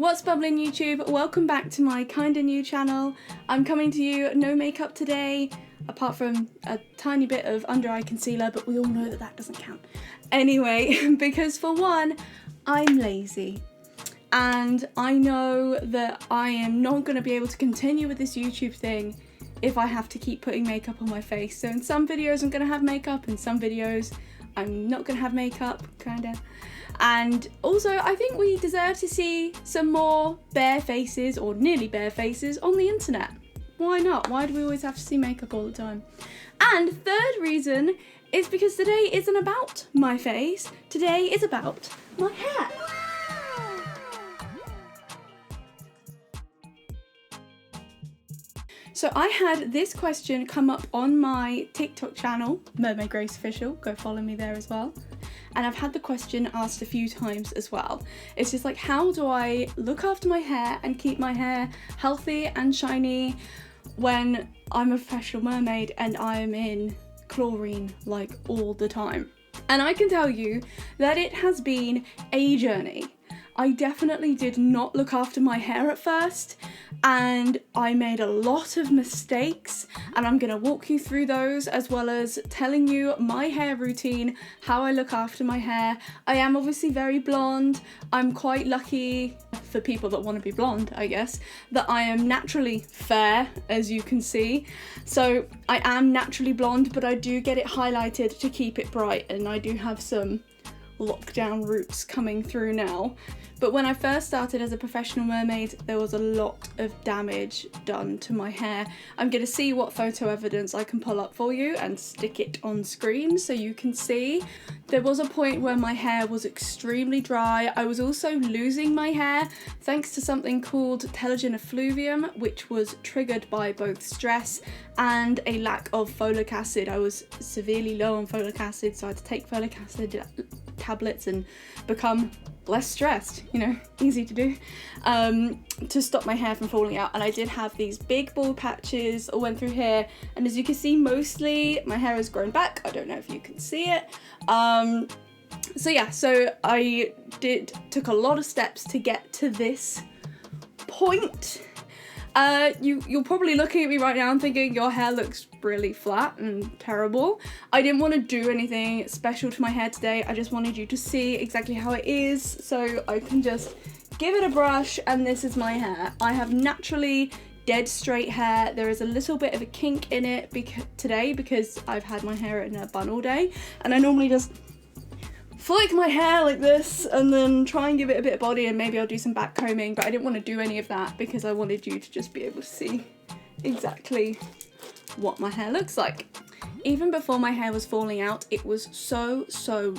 What's bubbling YouTube? Welcome back to my kinda new channel. I'm coming to you no makeup today, apart from a tiny bit of under eye concealer, but we all know that that doesn't count. Anyway, because for one, I'm lazy. And I know that I am not going to be able to continue with this YouTube thing if I have to keep putting makeup on my face. So in some videos I'm going to have makeup, in some videos I'm not going to have makeup, kinda. And also I think we deserve to see some more bare faces, or nearly bare faces, on the internet. Why not? Why do we always have to see makeup all the time? And third reason is because today isn't about my face, today is about my hair. So I had this question come up on my TikTok channel, Mermaid Grace Official, go follow me there as well. And I've had the question asked a few times as well. It's just like, how do I look after my hair and keep my hair healthy and shiny when I'm a professional mermaid and I'm in chlorine like all the time? And I can tell you that it has been a journey. I definitely did not look after my hair at first, and I made a lot of mistakes, and I'm gonna walk you through those, as well as telling you my hair routine, how I look after my hair. I am obviously very blonde. I'm quite lucky, for people that want to be blonde, I guess, that I am naturally fair, as you can see. So I am naturally blonde, but I do get it highlighted to keep it bright, and I do have some lockdown roots coming through now. But when I first started as a professional mermaid, there was a lot of damage done to my hair. I'm going to see what photo evidence I can pull up for you and stick it on screen so you can see. There was a point where my hair was extremely dry. I was also losing my hair thanks to something called telogen effluvium, which was triggered by both stress and a lack of folic acid. I was severely low on folic acid, so I had to take folic acid tablets and become less stressed, you know, easy to do, to stop my hair from falling out. And I did have these big bald patches all went through here, and as you can see, mostly my hair has grown back. I don't know if you can see it. So I took a lot of steps to get to this point. You're probably looking at me right now and thinking your hair looks really flat and terrible. I didn't want to do anything special to my hair today. I just wanted you to see exactly how it is, so I can just give it a brush, and this is my hair. I have naturally dead straight hair. There is a little bit of a kink in it today because I've had my hair in a bun all day, and I normally just flick my hair like this and then try and give it a bit of body, and maybe I'll do some back combing, but I didn't want to do any of that because I wanted you to just be able to see exactly what my hair looks like. Even before my hair was falling out, it was so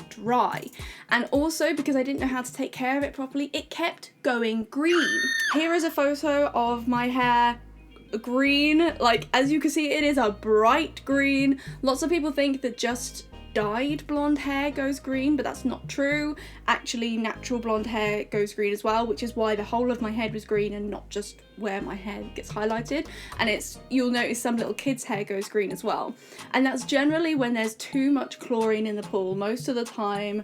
dry, and also because I didn't know how to take care of it properly, it kept going green. Here is a photo of my hair green. Like, as you can see, it is a bright green. Lots of people think that just dyed blonde hair goes green, but that's not true. Actually, natural blonde hair goes green as well, which is why the whole of my head was green and not just where my hair gets highlighted. And you'll notice some little kids' hair goes green as well, and that's generally when there's too much chlorine in the pool. Most of the time,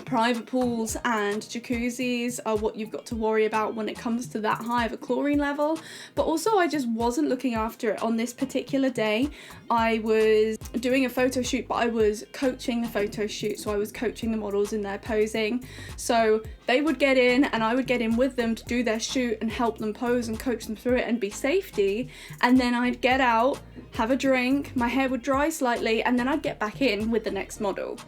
private pools and jacuzzis are what you've got to worry about when it comes to that high of a chlorine level. But also, I just wasn't looking after it on this particular day. I was doing a photo shoot, but I was coaching the photo shoot, so I was coaching the models in their posing. So they would get in and I would get in with them to do their shoot and help them pose and coach them through it and be safety. And then I'd get out, have a drink, my hair would dry slightly, and then I'd get back in with the next model.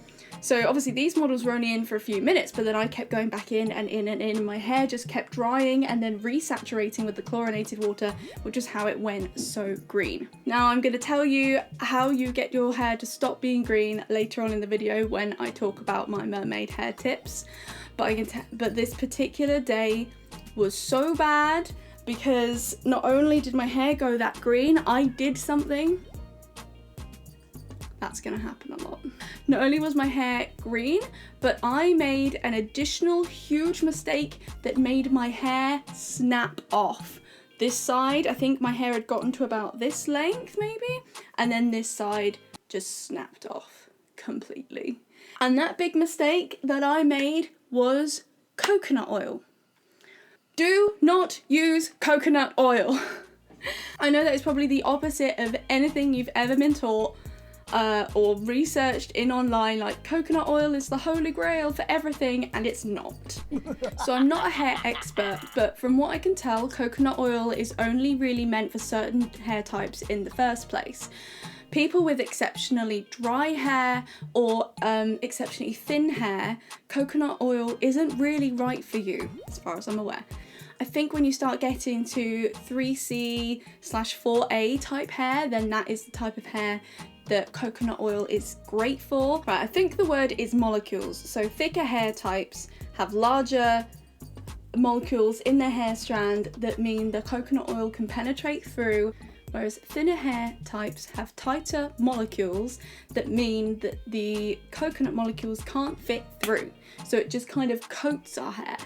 So obviously these models were only in for a few minutes, but then I kept going back in and in and in, and my hair just kept drying and then resaturating with the chlorinated water, which is how it went so green. Now I'm going to tell you how you get your hair to stop being green later on in the video when I talk about my mermaid hair tips. But this particular day was so bad because not only did my hair go that green, I did something that's gonna happen a lot. Not only was my hair green, but I made an additional huge mistake that made my hair snap off. This side, I think my hair had gotten to about this length maybe, and then this side just snapped off completely. And that big mistake that I made was coconut oil. Do not use coconut oil. I know that it's probably the opposite of anything you've ever been taught or researched in online, like coconut oil is the holy grail for everything, and it's not. So I'm not a hair expert, but from what I can tell, coconut oil is only really meant for certain hair types in the first place. People with exceptionally dry hair or exceptionally thin hair, coconut oil isn't really right for you, as far as I'm aware. I think when you start getting to 3C/4A type hair, then that is the type of hair that coconut oil is great for. Right, I think the word is molecules. So thicker hair types have larger molecules in their hair strand that mean the coconut oil can penetrate through, whereas thinner hair types have tighter molecules that mean that the coconut molecules can't fit through. So it just kind of coats our hair,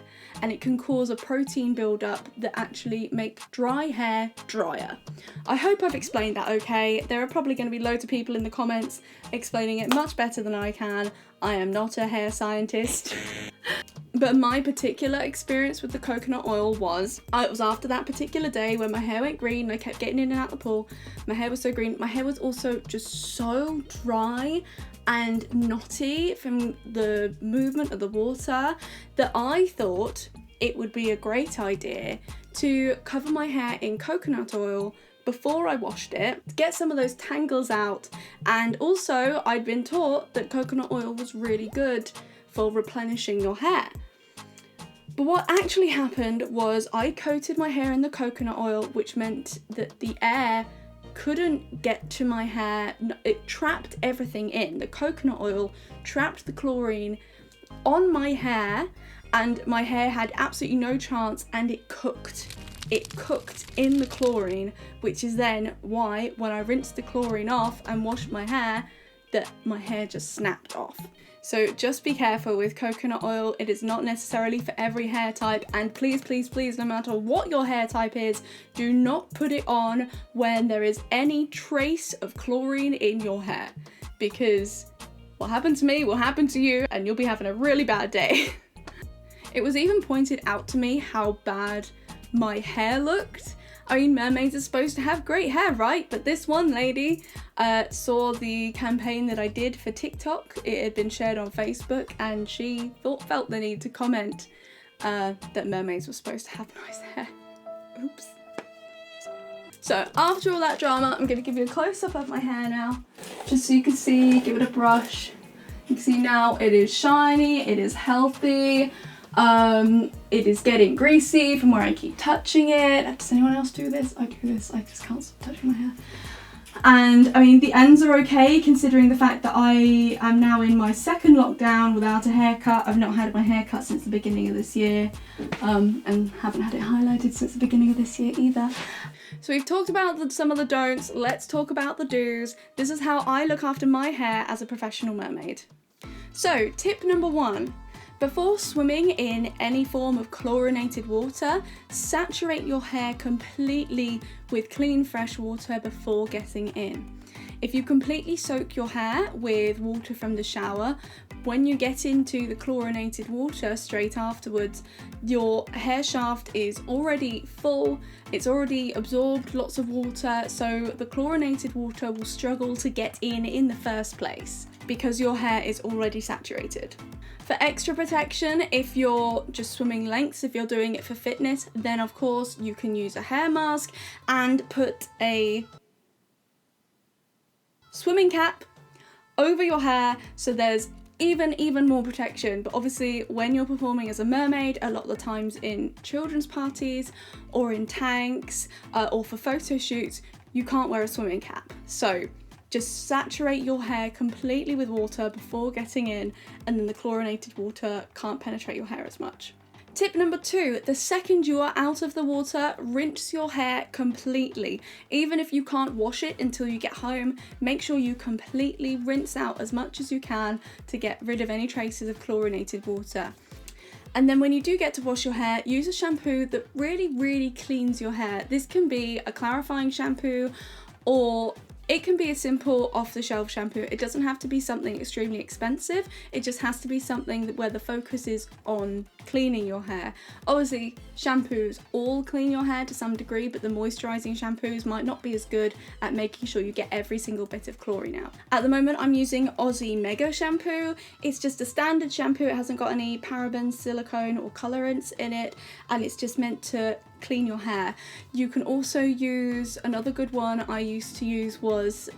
and it can cause a protein buildup that actually make dry hair drier. I hope I've explained that okay. There are probably going to be loads of people in the comments explaining it much better than I can. I am not a hair scientist. But my particular experience with the coconut oil was, it was after that particular day when my hair went green and I kept getting in and out the pool. My hair was so green. My hair was also just so dry and knotty from the movement of the water that I thought it would be a great idea to cover my hair in coconut oil before I washed it, to get some of those tangles out. And also I'd been taught that coconut oil was really good for replenishing your hair. But what actually happened was I coated my hair in the coconut oil, which meant that the air couldn't get to my hair. It trapped everything in. The coconut oil trapped the chlorine on my hair, and my hair had absolutely no chance, and it cooked. It cooked in the chlorine, which is then why when I rinsed the chlorine off and washed my hair, that my hair just snapped off. So just be careful with coconut oil. It is not necessarily for every hair type, and please, please, please, no matter what your hair type is, do not put it on when there is any trace of chlorine in your hair, because what happened to me will happen to you and you'll be having a really bad day. It was even pointed out to me how bad my hair looked. I mean, mermaids are supposed to have great hair, right? But this one lady saw the campaign that I did for TikTok. It had been shared on Facebook, and she felt the need to comment that mermaids were supposed to have nice hair. Oops. So after all that drama, I'm going to give you a close-up of my hair now, just so you can see, give it a brush. You can see now it is shiny, it is healthy. It is getting greasy from where I keep touching it. Does anyone else do this? I do this. I just can't stop touching my hair. And I mean, the ends are okay considering the fact that I am now in my second lockdown without a haircut. I've not had my haircut since the beginning of this year, and haven't had it highlighted since the beginning of this year either. So we've talked about some of the don'ts. Let's talk about the do's. This is how I look after my hair as a professional mermaid. So tip number 1. Before swimming in any form of chlorinated water, saturate your hair completely with clean fresh water before getting in. If you completely soak your hair with water from the shower, when you get into the chlorinated water straight afterwards, your hair shaft is already full, it's already absorbed lots of water, so the chlorinated water will struggle to get in the first place because your hair is already saturated. For extra protection, if you're just swimming lengths, if you're doing it for fitness, then of course you can use a hair mask and put a swimming cap over your hair so there's even more protection. But obviously when you're performing as a mermaid, a lot of the times in children's parties or in tanks or for photo shoots, you can't wear a swimming cap. So just saturate your hair completely with water before getting in, and then the chlorinated water can't penetrate your hair as much. Tip number 2, the second you are out of the water, rinse your hair completely. Even if you can't wash it until you get home, make sure you completely rinse out as much as you can to get rid of any traces of chlorinated water. And then when you do get to wash your hair, use a shampoo that really cleans your hair. This can be a clarifying shampoo, or it can be a simple off-the-shelf shampoo. It doesn't have to be something extremely expensive. It just has to be something where the focus is on cleaning your hair. Obviously, shampoos all clean your hair to some degree, but the moisturizing shampoos might not be as good at making sure you get every single bit of chlorine out. At the moment, I'm using Aussie Mega shampoo. It's just a standard shampoo. It hasn't got any parabens, silicone or colorants in it, and it's just meant to clean your hair. You can also use, another good one I used to use was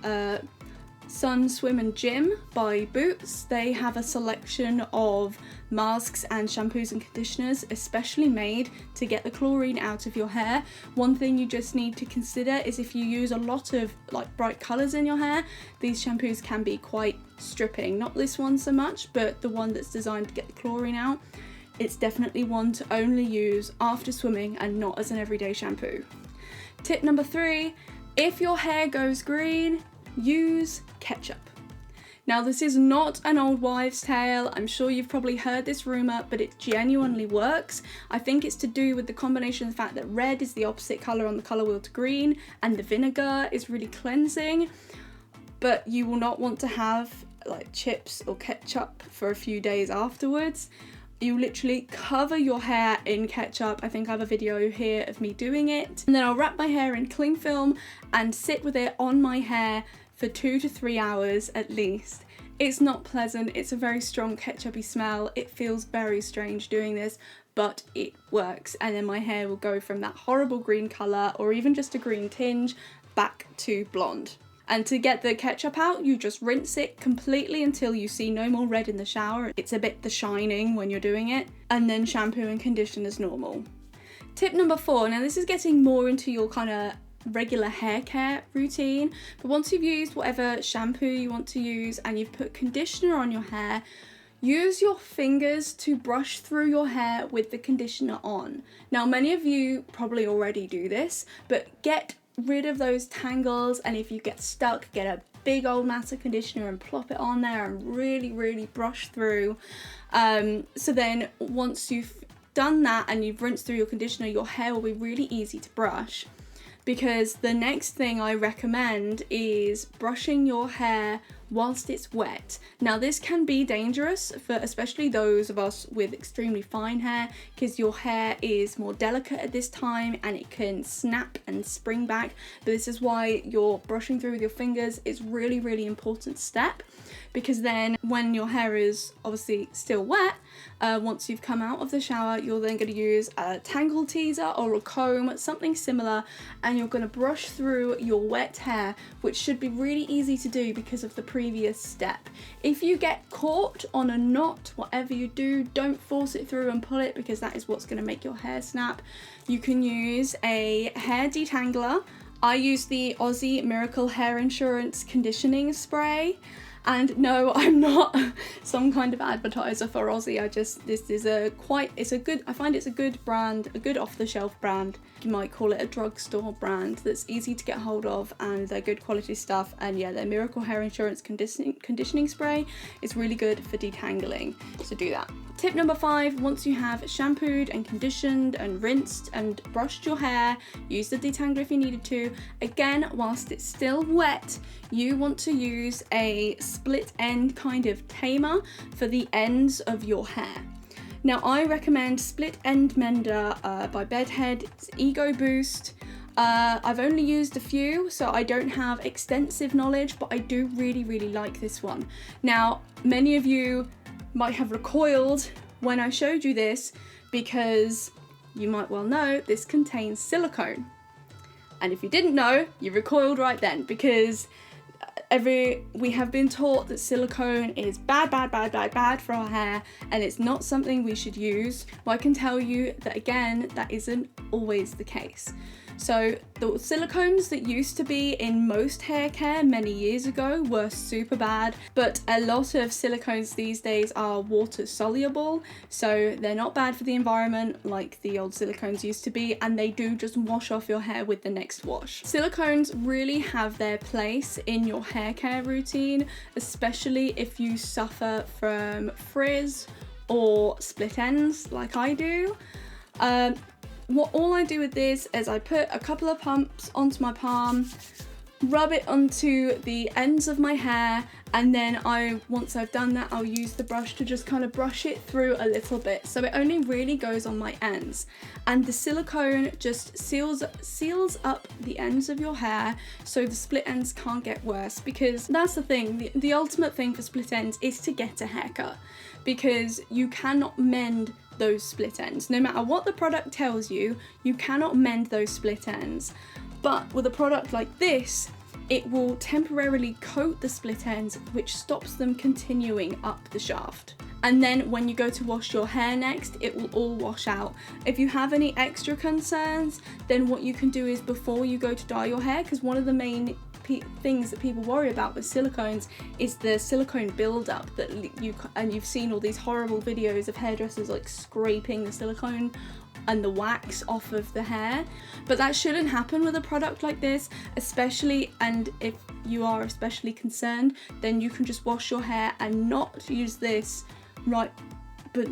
Sun Swim and Gym by Boots. They have a selection of masks and shampoos and conditioners especially made to get the chlorine out of your hair. One thing you just need to consider is if you use a lot of like bright colours in your hair, these shampoos can be quite stripping. Not this one so much, but the one that's designed to get the chlorine out. It's definitely one to only use after swimming and not as an everyday shampoo. Tip number 3, if your hair goes green, use ketchup. Now this is not an old wives' tale. I'm sure you've probably heard this rumour, but it genuinely works. I think it's to do with the combination of the fact that red is the opposite colour on the colour wheel to green, and the vinegar is really cleansing. But you will not want to have like chips or ketchup for a few days afterwards. You literally cover your hair in ketchup. I think I have a video here of me doing it. And then I'll wrap my hair in cling film and sit with it on my hair for 2 to 3 hours at least. It's not pleasant, it's a very strong ketchupy smell. It feels very strange doing this, but it works. And then my hair will go from that horrible green colour, or even just a green tinge, back to blonde. And to get the ketchup out, you just rinse it completely until you see no more red in the shower. It's a bit The Shining when you're doing it. And then shampoo and condition as normal. Tip number 4, now this is getting more into your kind of regular hair care routine, but once you've used whatever shampoo you want to use and you've put conditioner on your hair, use your fingers to brush through your hair with the conditioner on. Now many of you probably already do this, but get rid of those tangles, and if you get stuck, get a big old mass of conditioner and plop it on there and really brush through. So then once you've done that and you've rinsed through your conditioner, your hair will be really easy to brush. Because the next thing I recommend is brushing your hair whilst it's wet. Now this can be dangerous for especially those of us with extremely fine hair, because your hair is more delicate at this time and it can snap and spring back. But this is why your brushing through with your fingers is really important step, because then when your hair is obviously still wet, once you've come out of the shower, you're then going to use a tangle teaser or a comb, something similar, and you're going to brush through your wet hair, which should be really easy to do because of the previous step. If you get caught on a knot, whatever you do, don't force it through and pull it, because that is what's going to make your hair snap. You can use a hair detangler. I use the Aussie Miracle Hair Insurance Conditioning Spray. And no, I'm not some kind of advertiser for Aussie. I find it's a good brand, a good off-the-shelf brand. You might call it a drugstore brand that's easy to get hold of, and they're good quality stuff. And yeah, their Miracle Hair Insurance Conditioning Spray is really good for detangling, so do that. Tip number 5, once you have shampooed and conditioned and rinsed and brushed your hair, use the detangler if you needed to. Again, whilst it's still wet, you want to use a split end kind of tamer for the ends of your hair. Now I recommend Split End Mender by Bedhead. It's Ego Boost. I've only used a few, so I don't have extensive knowledge, but I do really like this one. Now, many of you might have recoiled when I showed you this, because you might well know this contains silicone. And if you didn't know, you recoiled right then, because we have been taught that silicone is bad for our hair, and it's not something we should use. But I can tell you that again, that isn't always the case. So the silicones that used to be in most hair care many years ago were super bad, but a lot of silicones these days are water soluble, so they're not bad for the environment like the old silicones used to be, and they do just wash off your hair with the next wash. Silicones really have their place in your hair care routine, especially if you suffer from frizz or split ends like I do. All I do with this is I put a couple of pumps onto my palm, rub it onto the ends of my hair, and then once I've done that, I'll use the brush to just kind of brush it through a little bit, so it only really goes on my ends, and the silicone just seals up the ends of your hair so the split ends can't get worse, because that's the thing, the ultimate thing for split ends is to get a haircut, because you cannot mend those split ends. No matter what the product tells you, you cannot mend those split ends. But with a product like this, it will temporarily coat the split ends, which stops them continuing up the shaft. And then when you go to wash your hair next, it will all wash out. If you have any extra concerns, then what you can do is, before you go to dye your hair, because one of the main things that people worry about with silicones is the silicone buildup, that you've seen all these horrible videos of hairdressers like scraping the silicone and the wax off of the hair, but that shouldn't happen with a product like this, especially, and if you are especially concerned, then you can just wash your hair and not use this but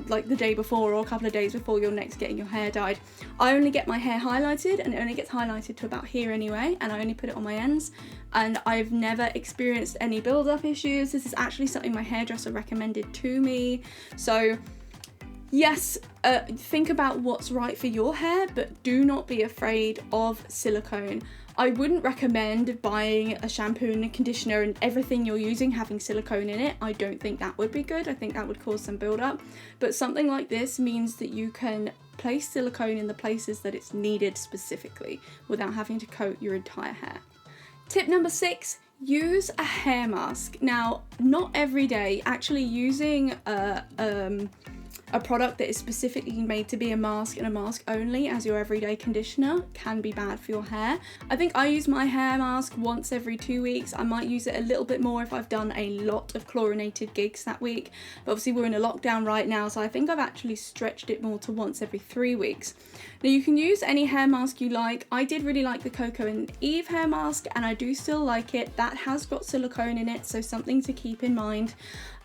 like the day before or a couple of days before you're next getting your hair dyed. I only get my hair highlighted, and it only gets highlighted to about here anyway, and I only put it on my ends, and I've never experienced any build-up issues. This is actually something my hairdresser recommended to me. So yes, think about what's right for your hair, but do not be afraid of silicone. I wouldn't recommend buying a shampoo and a conditioner and everything you're using having silicone in it. I don't think that would be good. I think that would cause some build-up. But something like this means that you can place silicone in the places that it's needed specifically without having to coat your entire hair. Tip number 6, use a hair mask. Now, not every day, actually using a product that is specifically made to be a mask and a mask only as your everyday conditioner can be bad for your hair. I think I use my hair mask once every 2 weeks. I might use it a little bit more if I've done a lot of chlorinated gigs that week, but obviously we're in a lockdown right now, so I think I've actually stretched it more to once every 3 weeks. Now, you can use any hair mask you like. I did really like the Coco and Eve hair mask, and I do still like it. That has got silicone in it, so something to keep in mind.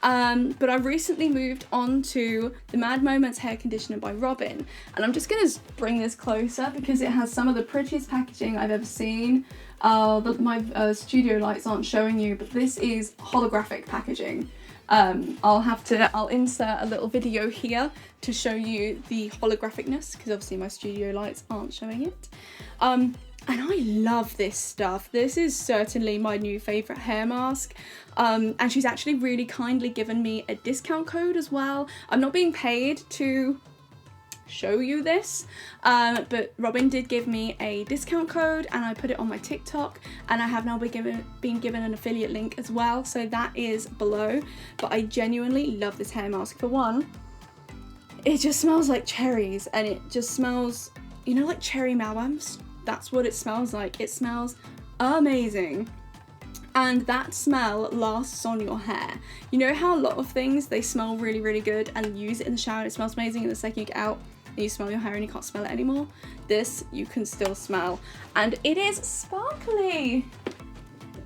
But I've recently moved on to the Mad Moments hair conditioner by Robin, and I'm just going to bring this closer because it has some of the prettiest packaging I've ever seen. My studio lights aren't showing you, but this is holographic packaging. I'll insert a little video here to show you the holographicness, because obviously my studio lights aren't showing it. And I love this stuff. This is certainly my new favourite hair mask. And she's actually really kindly given me a discount code as well. I'm not being paid to show you this, but Robin did give me a discount code, and I put it on my TikTok, and I have now been given an affiliate link as well, so that is below. But I genuinely love this hair mask. For one, it just smells like cherries, and it just smells, you know, like cherry malbums. That's what it smells like. It smells amazing. And that smell lasts on your hair. You know how a lot of things, they smell really, really good, and you use it in the shower and it smells amazing, and the second you get out and you smell your hair and you can't smell it anymore? This you can still smell. And it is sparkly.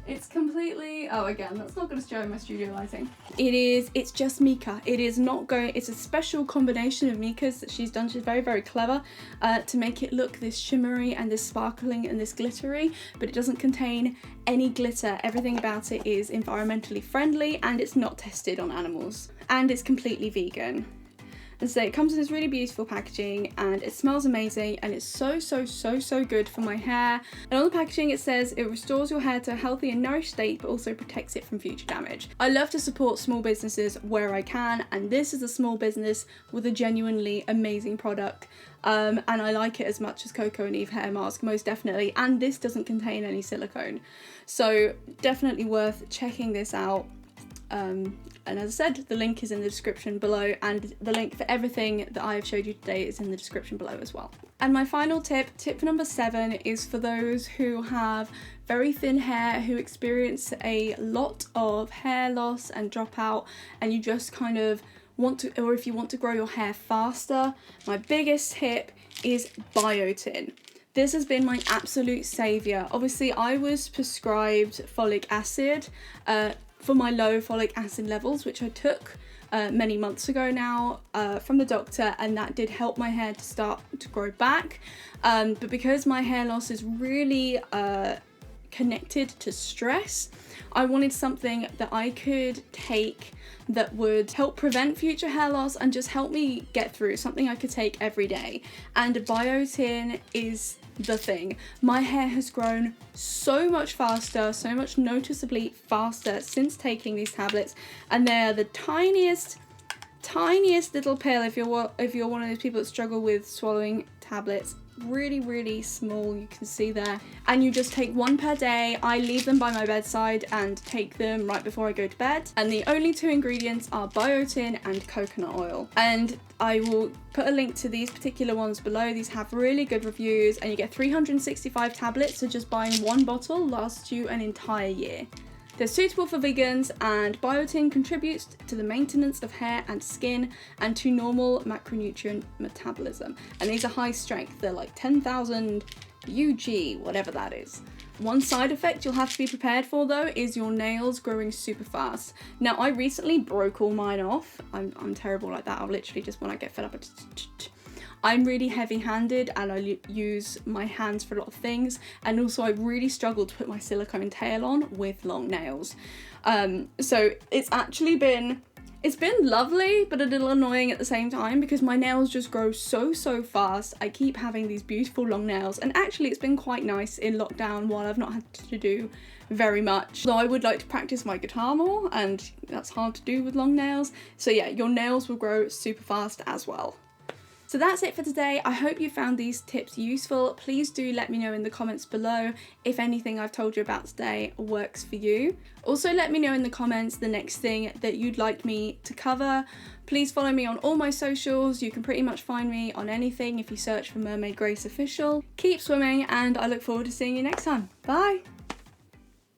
It's completely, oh, again, that's not going to show in my studio lighting. It's just mica. It's a special combination of micas that she's done. She's very, very clever to make it look this shimmery and this sparkling and this glittery, but it doesn't contain any glitter. Everything about it is environmentally friendly, and it's not tested on animals, and it's completely vegan. And so it comes in this really beautiful packaging, and it smells amazing, and it's so, so, so, so good for my hair. And on the packaging it says it restores your hair to a healthy and nourished state, but also protects it from future damage. I love to support small businesses where I can, and this is a small business with a genuinely amazing product. And I like it as much as Coco and Eve hair mask, most definitely, and this doesn't contain any silicone. So definitely worth checking this out. And as I said, the link is in the description below, and the link for everything that I have showed you today is in the description below as well. And my final tip number 7, is for those who have very thin hair, who experience a lot of hair loss and dropout, and you just kind of want to, or if you want to grow your hair faster, my biggest tip is Biotin. This has been my absolute saviour. Obviously, I was prescribed folic acid for my low folic acid levels, which I took many months ago now from the doctor, and that did help my hair to start to grow back. But because my hair loss is really connected to stress. I wanted something that I could take that would help prevent future hair loss and just help me get through, something I could take every day. And Biotin is the thing. My hair has grown so much faster, so much noticeably faster since taking these tablets, and they're the tiniest little pill if you're one of those people that struggle with swallowing tablets. Really small, you can see there, and you just take one per day. I leave them by my bedside and take them right before I go to bed, and the only 2 ingredients are biotin and coconut oil. And I will put a link to these particular ones below. These have really good reviews, and you get 365 tablets, so just buying 1 bottle lasts you an entire year. They're suitable for vegans, and biotin contributes to the maintenance of hair and skin and to normal macronutrient metabolism. And these are high strength, they're like 10,000 UG, whatever that is. One side effect you'll have to be prepared for though is your nails growing super fast. Now I recently broke all mine off. I'm terrible like that. I'll literally just, when I get fed up, I'm really heavy-handed and I use my hands for a lot of things, and also I really struggle to put my silicone tail on with long nails. So it's actually been lovely but a little annoying at the same time, because my nails just grow so fast. I keep having these beautiful long nails, and actually it's been quite nice in lockdown while I've not had to do very much. Though I would like to practice my guitar more, and that's hard to do with long nails. So yeah, your nails will grow super fast as well. So that's it for today. I hope you found these tips useful. Please do let me know in the comments below if anything I've told you about today works for you. Also let me know in the comments the next thing that you'd like me to cover. Please follow me on all my socials. You can pretty much find me on anything if you search for Mermaid Grace Official. Keep swimming, and I look forward to seeing you next time. Bye!